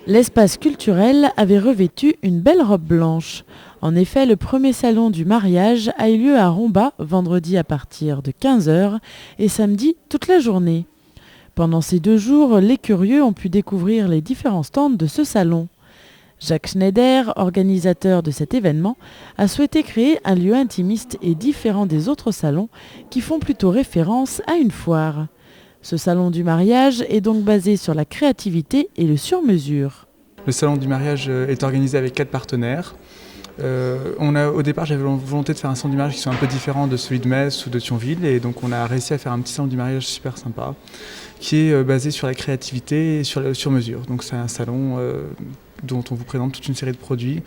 L'espace culturel avait revêtu une belle robe blanche. En effet, le premier salon du mariage a eu lieu à Romba, vendredi à partir de 15 heures et samedi toute la journée. Pendant ces 2 jours, les curieux ont pu découvrir les différents stands de ce salon. Jacques Schneider, organisateur de cet événement, a souhaité créer un lieu intimiste et différent des autres salons qui font plutôt référence à une foire. Ce salon du mariage est donc basé sur la créativité et le sur-mesure. Le salon du mariage est organisé avec 4 partenaires. Au départ, j'avais la volonté de faire un salon du mariage qui soit un peu différent de celui de Metz ou de Thionville, et donc on a réussi à faire un petit salon du mariage super sympa qui est basé sur la créativité et sur le sur-mesure. Donc c'est un salon dont on vous présente toute une série de produits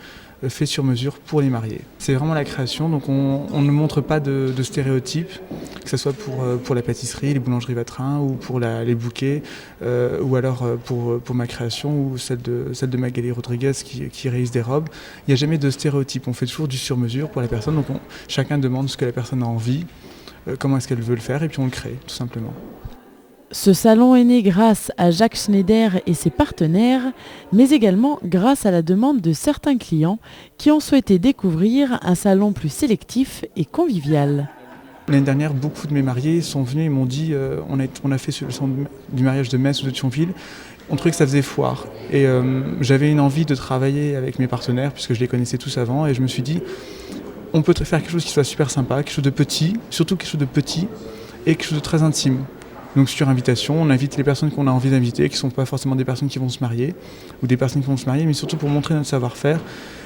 faits sur mesure pour les mariés. C'est vraiment la création, donc on ne montre pas de stéréotypes, que ce soit pour la pâtisserie, les boulangeries Vatrin, ou pour les bouquets, ou alors pour ma création, ou celle de Magali Rodriguez qui réalise des robes. Il n'y a jamais de stéréotypes, on fait toujours du sur-mesure pour la personne, donc chacun demande ce que la personne a envie, comment est-ce qu'elle veut le faire, et puis on le crée, tout simplement. Ce salon est né grâce à Jacques Schneider et ses partenaires, mais également grâce à la demande de certains clients qui ont souhaité découvrir un salon plus sélectif et convivial. L'année dernière, beaucoup de mes mariés sont venus et m'ont dit on a fait le salon du mariage de Metz ou de Thionville, on trouvait que ça faisait foire. Et j'avais une envie de travailler avec mes partenaires, puisque je les connaissais tous avant, et je me suis dit on peut faire quelque chose qui soit super sympa, quelque chose de petit, surtout quelque chose de petit, et quelque chose de très intime. Donc sur invitation, on invite les personnes qu'on a envie d'inviter, qui ne sont pas forcément des personnes qui vont se marier, ou des personnes qui vont se marier, mais surtout pour montrer notre savoir-faire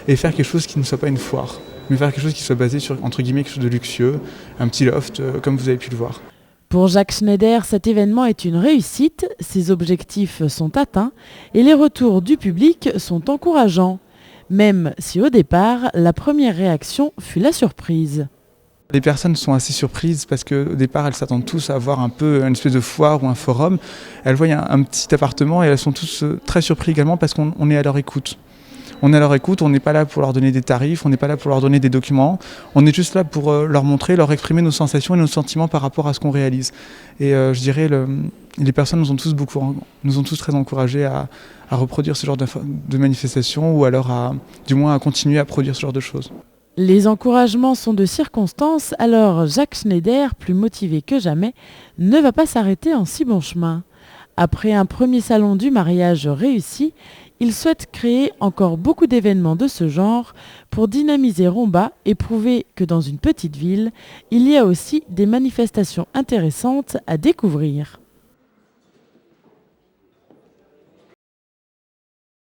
et faire quelque chose qui ne soit pas une foire, mais faire quelque chose qui soit basé sur, entre guillemets, quelque chose de luxueux, un petit loft, comme vous avez pu le voir. Pour Jacques Schneider, cet événement est une réussite, ses objectifs sont atteints et les retours du public sont encourageants, même si au départ, la première réaction fut la surprise. Les personnes sont assez surprises parce qu'au départ, elles s'attendent tous à voir un peu une espèce de foire ou un forum. Elles voient un petit appartement et elles sont tous très surprises également parce qu'on est à leur écoute. On est à leur écoute, on n'est pas là pour leur donner des tarifs, on n'est pas là pour leur donner des documents. On est juste là pour leur montrer, leur exprimer nos sensations et nos sentiments par rapport à ce qu'on réalise. Et je dirais, les personnes nous ont tous très encouragés à reproduire ce genre de manifestations, ou alors du moins à continuer à produire ce genre de choses. Les encouragements sont de circonstance, alors Jacques Schneider, plus motivé que jamais, ne va pas s'arrêter en si bon chemin. Après un premier salon du mariage réussi, il souhaite créer encore beaucoup d'événements de ce genre pour dynamiser Romba et prouver que dans une petite ville, il y a aussi des manifestations intéressantes à découvrir.